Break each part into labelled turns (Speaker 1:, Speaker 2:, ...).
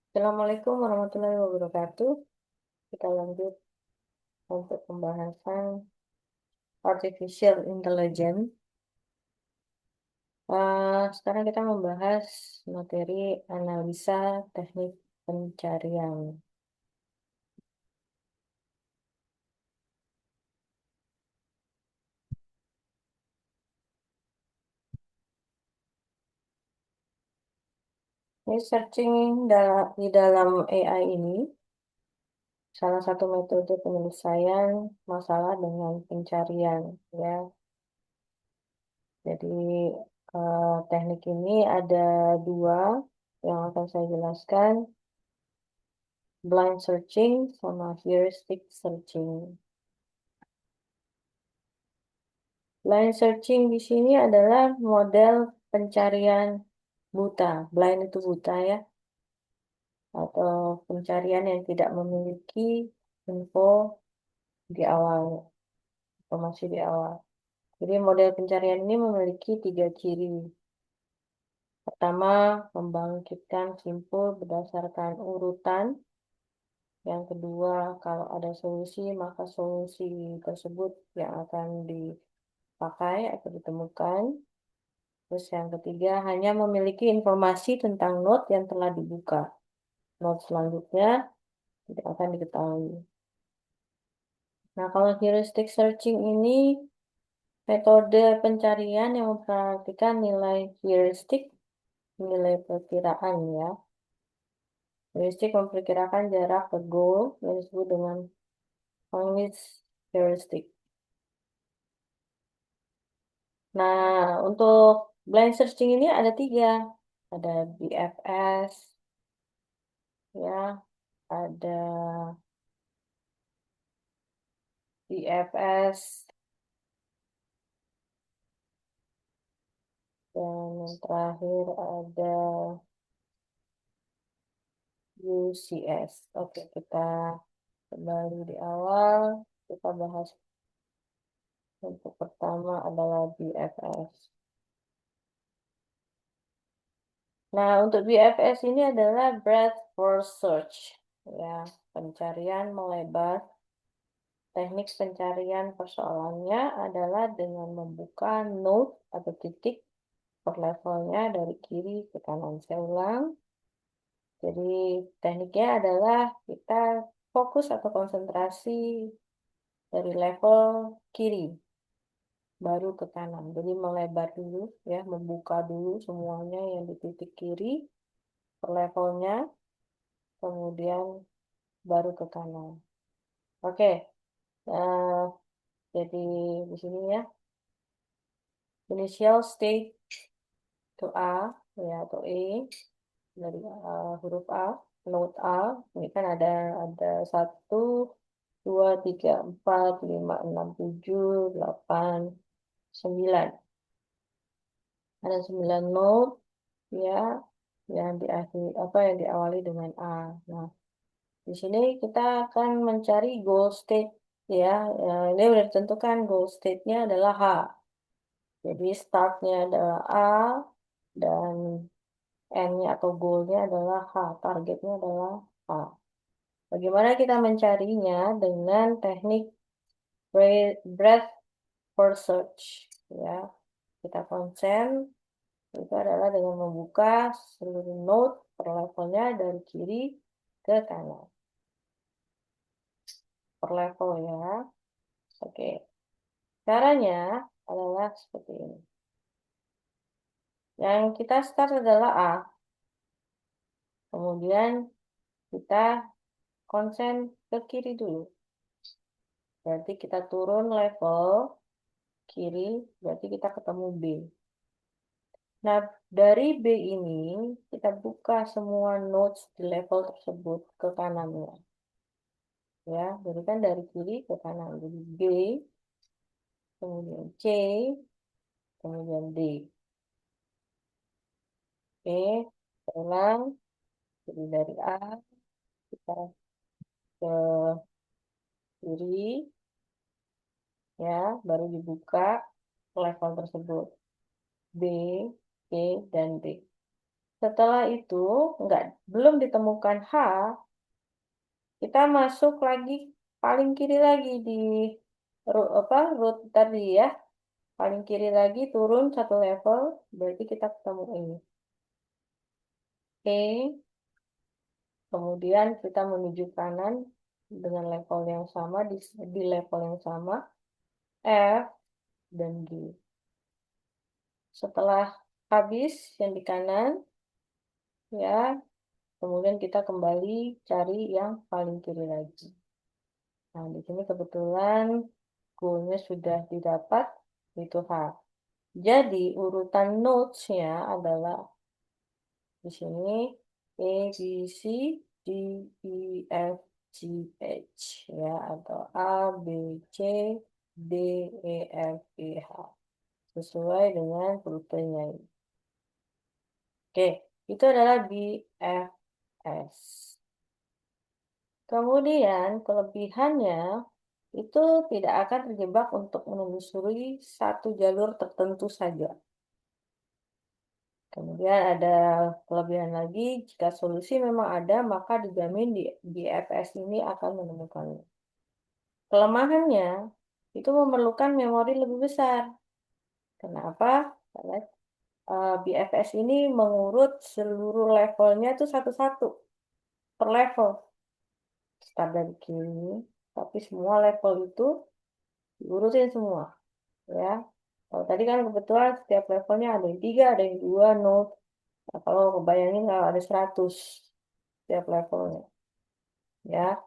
Speaker 1: Assalamualaikum warahmatullahi wabarakatuh. Kita lanjut untuk pembahasan artificial intelligence. Sekarang kita membahas materi analisa teknik pencarian. Ini searching di dalam AI ini salah satu metode penyelesaian masalah dengan pencarian, ya. Jadi teknik ini ada dua yang akan saya jelaskan. Blind searching sama heuristic searching. Blind searching di sini adalah model pencarian buta. Blind itu buta ya, atau pencarian yang tidak memiliki info di awal, informasi di awal. Jadi model pencarian ini memiliki tiga ciri. Pertama, membangkitkan simpul berdasarkan urutan. Yang kedua, kalau ada solusi, maka solusi tersebut yang akan dipakai atau ditemukan. Terus yang ketiga, hanya memiliki informasi tentang node yang telah dibuka. Node selanjutnya tidak akan diketahui. Nah, kalau heuristic searching ini metode pencarian yang memperhatikan nilai heuristik, nilai perkiraan ya. Heuristik memperkirakan jarak ke goal yang disebut dengan Hornets heuristic. Nah, untuk blind searching ini ada tiga. Ada BFS, ya, ada BFS, dan yang terakhir ada UCS. Oke, kita kembali di awal. Kita bahas untuk pertama adalah BFS. Nah, untuk BFS ini adalah breadth first search. Ya, pencarian melebar. Teknik pencarian persoalannya adalah dengan membuka node atau titik per levelnya dari kiri ke kanan. Saya ulang. Jadi tekniknya adalah kita fokus atau konsentrasi dari level kiri baru ke kanan. Jadi melebar dulu ya, membuka dulu semuanya yang di titik kiri per levelnya, kemudian baru ke kanan. Oke, eh, jadi di sini ya, initial state to A ya atau E dari huruf A, node A. Ini kan ada 1, 2, 3, 4, 5, 6, 7, 8, 9. Ada 9 node ya yang yang diawali dengan A. Nah, di sini kita akan mencari goal state ya. Ini sudah ditentukan goal state-nya adalah H. Jadi startnya adalah A dan N-nya atau goal-nya adalah H. Targetnya adalah H. Bagaimana kita mencarinya dengan teknik breadth first search ya. Kita konsen itu adalah dengan membuka seluruh node per levelnya dari kiri ke kanan. Per level ya. Oke. Caranya adalah seperti ini. Yang kita start adalah A. Kemudian kita konsen ke kiri dulu. Berarti kita turun level kiri, berarti kita ketemu B. Nah, dari B ini kita buka semua nodes di level tersebut ke kanannya. Ya, jadi kan dari kiri ke kanan. Jadi B, kemudian C, kemudian D. Oke, ulang. Jadi dari A kita ke kiri, ya, baru dibuka level tersebut. B, C, dan D. Setelah itu, belum ditemukan H, kita masuk lagi paling kiri lagi di root tadi ya. Paling kiri lagi turun satu level, berarti kita ketemu ini. Oke, kemudian kita menuju kanan dengan level yang sama, di level yang sama, F dan G. Setelah habis yang di kanan, ya, kemudian kita kembali cari yang paling kiri lagi. Nah, di sini kebetulan goalnya sudah didapat, itu H. Jadi, urutan nodes-nya adalah di sini A, B, C, D, E, F, G, H. Ya, atau A, B, C, D, E, F, E, H. Sesuai dengan rutenya ini. Oke, itu adalah BFS. Kemudian kelebihannya itu tidak akan terjebak untuk menelusuri satu jalur tertentu saja. Kemudian ada kelebihan lagi, jika solusi memang ada, maka dijamin di BFS ini akan menemukannya. Kelemahannya itu memerlukan memori lebih besar. Kenapa? Karena BFS ini mengurut seluruh levelnya itu satu-satu per level. Start dari kiri, tapi semua level itu diurutin semua, ya. Kalau tadi kan kebetulan setiap levelnya ada yang 3, ada yang 2, node. Nah, kalau kebayangin kalau ada 100 setiap levelnya, ya.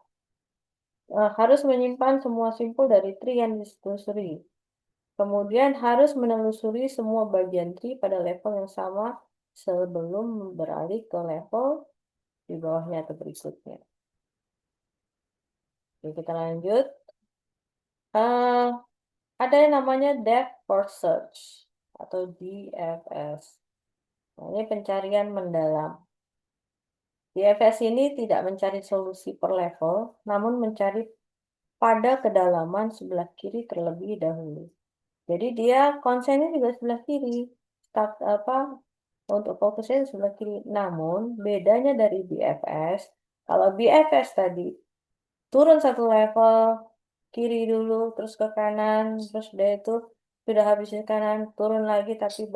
Speaker 1: Harus menyimpan semua simpul dari tree yang ditelusuri. Kemudian harus menelusuri semua bagian tree pada level yang sama sebelum beralih ke level di bawahnya atau berikutnya. Oke, kita lanjut. Eh, ada yang namanya depth first search atau DFS. Nah, ini pencarian mendalam. DFS ini tidak mencari solusi per level, namun mencari pada kedalaman sebelah kiri terlebih dahulu. Jadi dia konsennya juga sebelah kiri. Untuk fokusnya di sebelah kiri. Namun bedanya dari BFS, kalau BFS tadi turun satu level kiri dulu, terus ke kanan, terus dia itu sudah habis di kanan, turun lagi tapi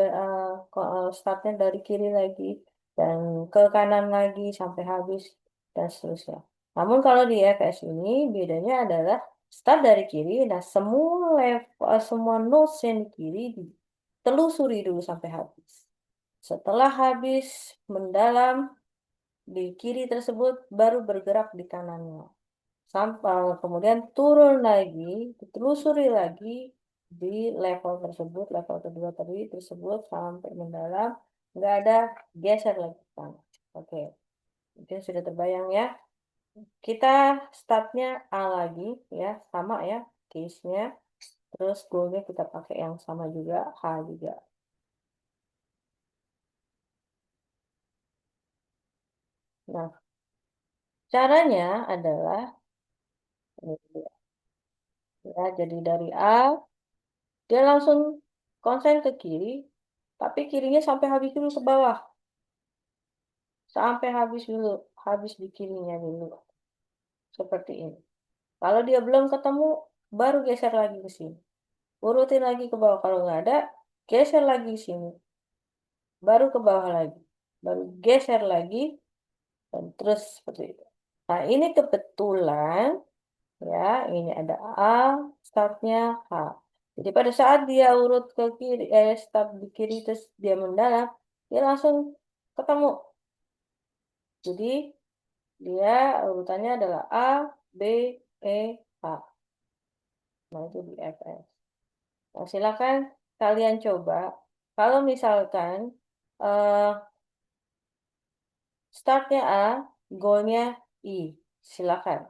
Speaker 1: startnya dari kiri lagi dan ke kanan lagi sampai habis dan seterusnya. Namun kalau di FS ini bedanya adalah start dari kiri, nah semua nodes yang di kiri ditelusuri dulu sampai habis. Setelah habis mendalam di kiri tersebut baru bergerak di kanannya. Sampai kemudian turun lagi, ditelusuri lagi di level tersebut, level kedua tadi tersebut sampai mendalam, nggak ada geser lagi ke kanan. Oke, mungkin sudah terbayang ya. Kita startnya A lagi ya, sama ya case-nya. Terus goalnya kita pakai yang sama juga, H juga. Nah, caranya adalah ya, jadi dari A dia langsung konsen ke kiri, tapi kirinya sampai habis dulu ke bawah. Sampai habis dulu, habis di kirinya dulu. Seperti ini. Kalau dia belum ketemu, baru geser lagi ke sini. Urutin lagi ke bawah. Kalau nggak ada, geser lagi ke sini. Baru ke bawah lagi. Baru geser lagi, dan terus seperti itu. Nah, ini kebetulan, ya, ini ada A, startnya H. Jadi pada saat dia urut ke kiri, start di kiri terus dia mendalam, dia langsung ketemu. Jadi dia urutannya adalah A, B, E, H. Nah itu di FS. Nah, silakan kalian coba. Kalau misalkan eh, startnya A, goalnya I, silakan.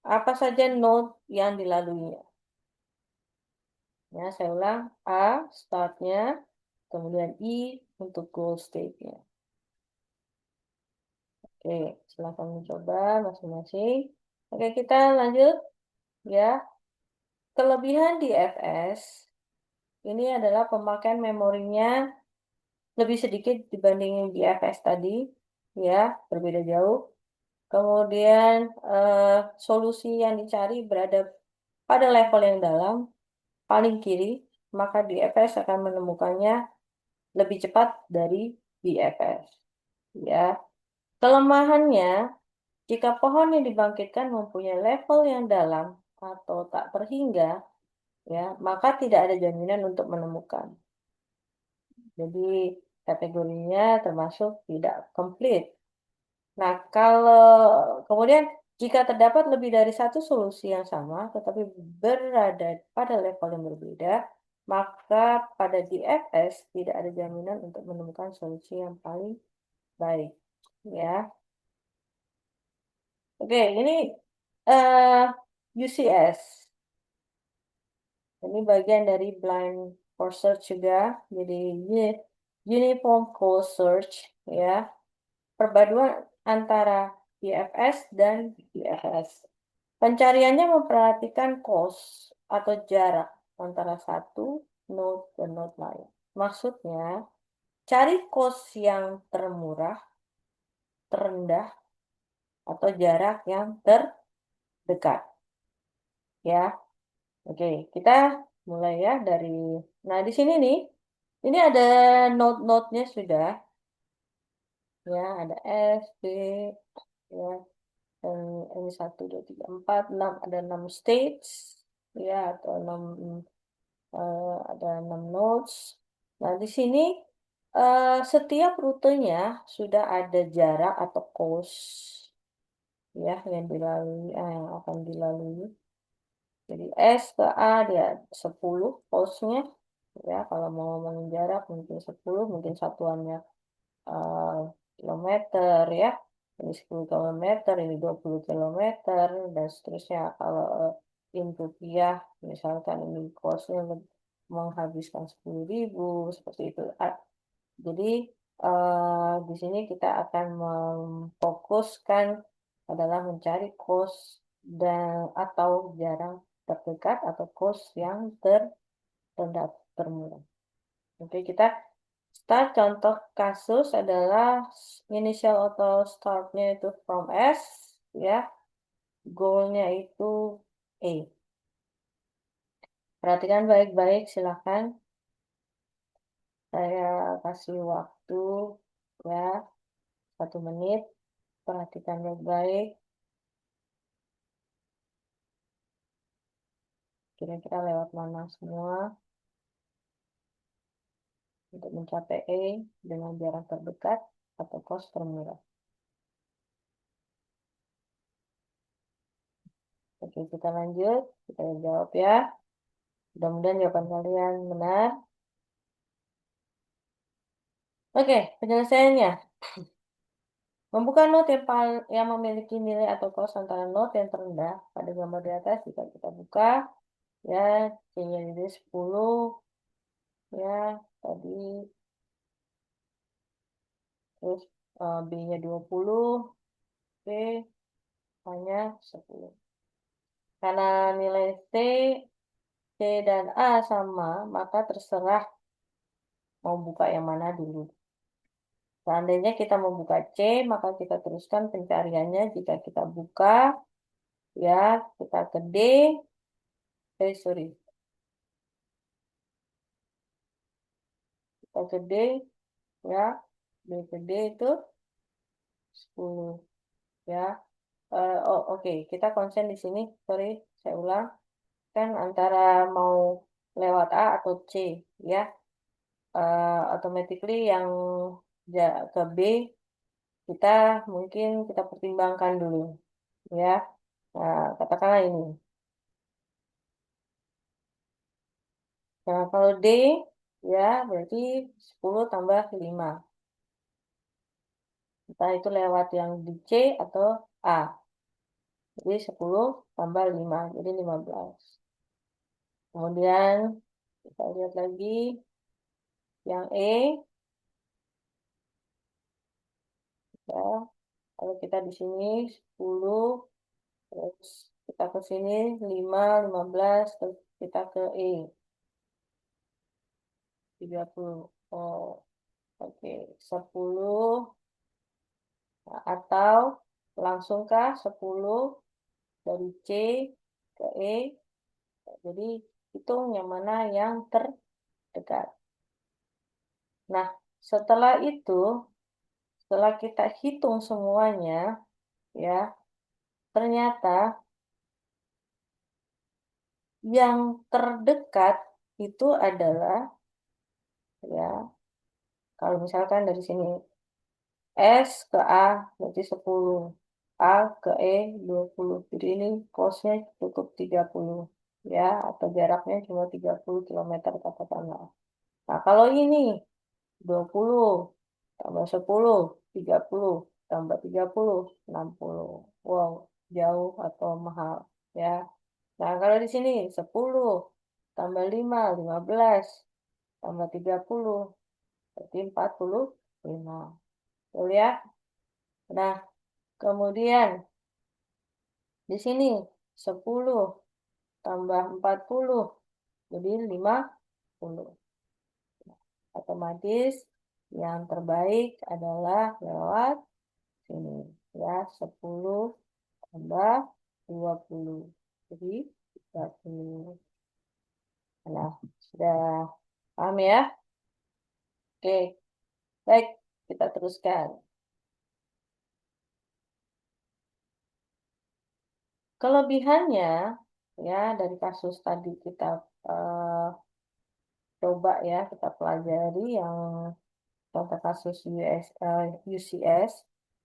Speaker 1: Apa saja node yang dilaluinya? Ya, saya ulang. A, startnya, kemudian I untuk goal state-nya. Oke, silakan mencoba masing-masing. Oke, kita lanjut ya. Kelebihan di FS ini adalah pemakaian memorinya lebih sedikit dibanding BFS tadi, ya, berbeda jauh. Kemudian solusi yang dicari berada pada level yang dalam, paling kiri, maka BFS akan menemukannya lebih cepat dari BFS. Ya, kelemahannya jika pohon yang dibangkitkan mempunyai level yang dalam atau tak terhingga, ya, maka tidak ada jaminan untuk menemukan. Jadi kategorinya termasuk tidak komplit. Nah, kalau kemudian jika terdapat lebih dari satu solusi yang sama, tetapi berada pada level yang berbeda, maka pada DFS tidak ada jaminan untuk menemukan solusi yang paling baik. Ya, oke, ini eh UCS. Ini bagian dari blind core search juga. Jadi uniform core search, ya. Perpaduan antara BFS dan BFS. Pencariannya memperhatikan cost atau jarak antara satu node ke node lain. Maksudnya, cari cost yang termurah, terendah, atau jarak yang terdekat. Ya, oke, kita mulai ya dari. Nah, di sini nih, ini ada node-node-nya sudah. Ya, ada S, B, ya, dan ini 1, 2, 3, 4, 6, ada 6 states, ya, atau 6 ada 6 nodes. Nah, di sini setiap rutenya sudah ada jarak atau course, ya, yang dilalui, yang akan dilalui. Jadi S ke A dia 10 course-nya, ya, kalau mau ngomongin jarak mungkin 10, mungkin satuannya eh, kilometer, ya. Ini 10 kilometer, ini 20 kilometer, dan seterusnya. Kalau in rupiah, misalkan ini cost-nya menghabiskan 10.000, seperti itu. Jadi di sini kita akan memfokuskan adalah mencari cost dan atau jarak terdekat atau cost yang terrendah termurah. Oke, kita start. Contoh kasus adalah initial atau startnya itu from S, ya, goalnya itu A. Perhatikan baik-baik, silakan. Saya kasih waktu, ya, 1 menit. Perhatikan baik-baik. Kira-kira lewat mana semua untuk mencapai A dengan jarak terdekat atau cost termurah. Oke, kita lanjut. Kita jawab ya. Mudah-mudahan jawaban kalian benar. Oke, penyelesaiannya. Membuka node yang memiliki nilai atau cost antara node yang terendah pada gambar di atas. Jika kita buka, ya, C-nya jadi 10, ya, tadi, terus B-nya 20, B hanya 10. Karena nilai C dan A sama, maka terserah mau buka yang mana dulu. Seandainya kita membuka C, maka kita teruskan pencariannya. Jika kita buka, ya, kita ke D, sorry, kita ke D, ya, B ke D itu 10, ya. Oh, oke, kita konsen di sini, sorry, saya ulang. Kan antara mau lewat A atau C, ya. Automatically yang ke B, kita mungkin kita pertimbangkan dulu, ya. Nah, katakanlah ini. Nah, kalau D, ya, berarti 10 tambah 5. Entah itu lewat yang di C atau A. Jadi 10 tambah 5, jadi 15. Kemudian kita lihat lagi yang E, ya. Kalau kita di sini 10, terus kita ke sini 5, 15, terus kita ke E, 30. Oh. Oke, 10 atau langsungkah 10 dari C ke E? Jadi hitung yang mana yang terdekat. Nah, setelah itu, setelah kita hitung semuanya, ya, ternyata yang terdekat itu adalah, ya, kalau misalkan dari sini S ke A berarti 10, A ke E 20. Jadi ini close-nya cukup 30, ya, atau jaraknya cuma 30 kilometer katakanlah. Nah, kalau ini 20 tambah 10, 30 tambah 30, 60. Wow, jauh atau mahal, ya. Nah, kalau di sini 10 tambah 5, 15 tambah 30, berarti 45. Betul ya? Nah, kemudian di sini 10 tambah 40, jadi 50. Otomatis yang terbaik adalah lewat sini, ya, 10 tambah 20. Jadi 30. Nah, sudah paham ya? Oke, baik, kita teruskan. Kelebihannya, ya, dari kasus tadi kita eh, coba ya, kita pelajari yang contoh kasus UCS,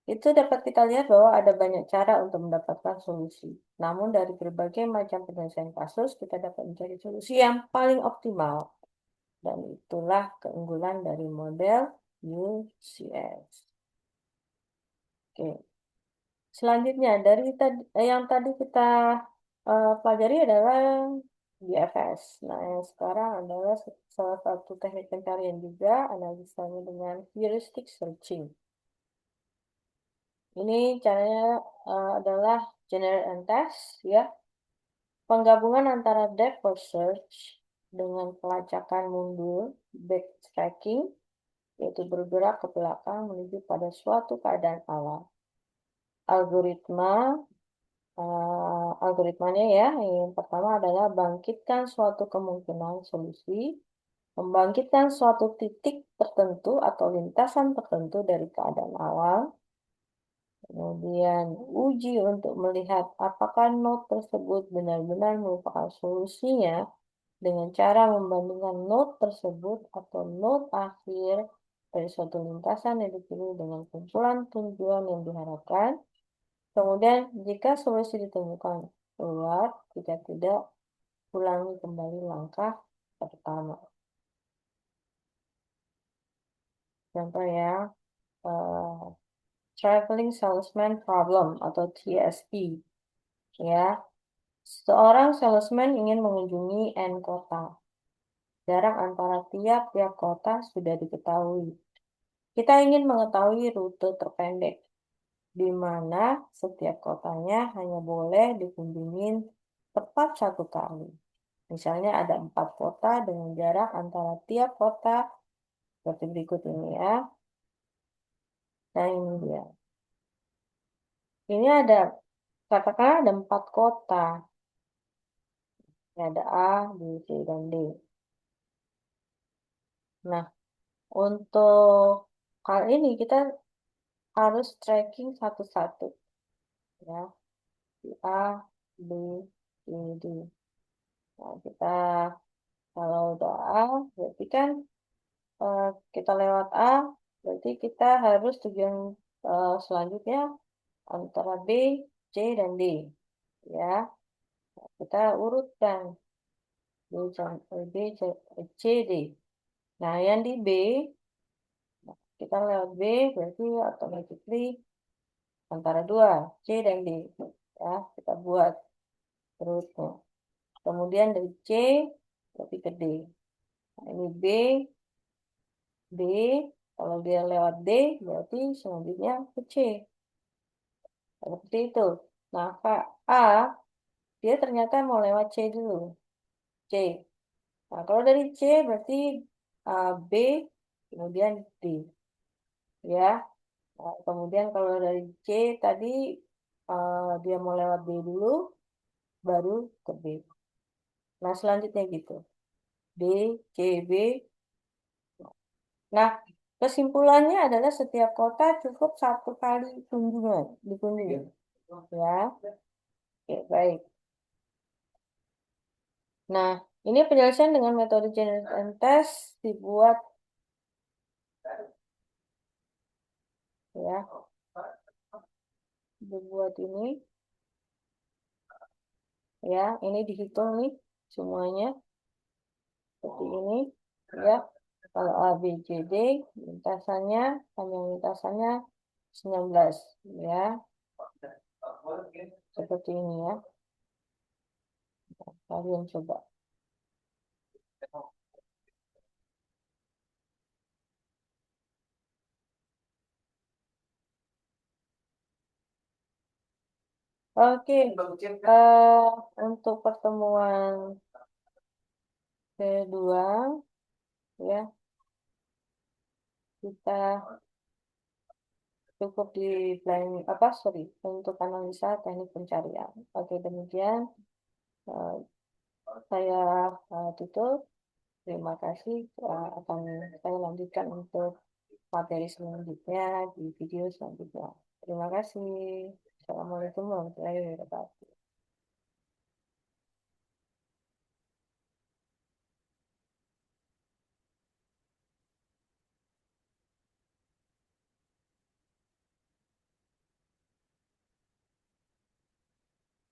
Speaker 1: itu dapat kita lihat bahwa ada banyak cara untuk mendapatkan solusi. Namun dari berbagai macam penyelesaian kasus, kita dapat mencari solusi yang paling optimal. Dan itulah keunggulan dari model UCS. Oke. Selanjutnya, dari yang tadi kita pelajari adalah BFS. Nah, yang sekarang adalah salah satu teknik pencarian juga, analisanya dengan heuristic searching. Ini caranya adalah generate and test, ya. Penggabungan antara depth first search dengan pelacakan mundur, backtracking, yaitu bergerak ke belakang menuju pada suatu keadaan awal. Algoritma Algoritmanya, ya, yang pertama adalah bangkitkan suatu kemungkinan solusi, membangkitkan suatu titik tertentu atau lintasan tertentu dari keadaan awal, kemudian uji untuk melihat apakah node tersebut benar-benar merupakan solusinya dengan cara membandingkan node tersebut atau node akhir dari suatu lintasan yang dipilih dengan kumpulan tujuan yang diharapkan. Kemudian, jika solusi ditemukan keluar, jika tidak, ulangi kembali langkah pertama. Contoh ya, eh, Traveling Salesman Problem atau TSP. Ya, seorang salesman ingin mengunjungi N kota. Jarak antara tiap-tiap kota sudah diketahui. Kita ingin mengetahui rute terpendek, di mana setiap kotanya hanya boleh dikunjungi tepat satu kali. Misalnya ada 4 kota dengan jarak antara tiap kota seperti berikut ini, ya. Nah, ini dia. Ini ada, katakan ada 4 kota. Ini ada A, B, C, dan D. Nah, untuk hal ini kita harus tracking satu-satu, ya. A, B, C, D. Nah, kita kalau udah A, berarti kan eh, kita lewat A, berarti kita harus tujuan selanjutnya antara B, C, dan D. Ya, kita urutkan B, B, C, D. Nah, yang di B, kita lewat B, berarti automatically antara dua, C dan D. Ya, kita buat urutnya. Kemudian dari C, berarti ke D. Nah, ini B, D, kalau dia lewat D, berarti selanjutnya ke C. Seperti itu. Nah, Kak A, dia ternyata mau lewat C dulu. C. Nah, kalau dari C berarti B kemudian D, ya. Nah, kemudian kalau dari C tadi dia mau lewat D dulu, baru ke B. Nah, selanjutnya gitu. D, C, B. Nah, kesimpulannya adalah setiap kota cukup satu kali dikunjungi. Ya, oke, baik. Nah, ini penjelasan dengan metode generate and test dibuat ya, dibuat ini ya, ini dihitung nih semuanya seperti ini ya. Kalau A, B, C, D, lintasannya, panjang lintasannya 19 ya, seperti ini ya. Kalian coba. Oke, untuk pertemuan kedua ya, kita cukup di planning apa sorry untuk analisa teknik pencarian. Oke, demikian eh, saya tutup. Terima kasih. Akan saya lanjutkan untuk materi selanjutnya di video selanjutnya. Terima kasih. Assalamualaikum warahmatullahi wabarakatuh.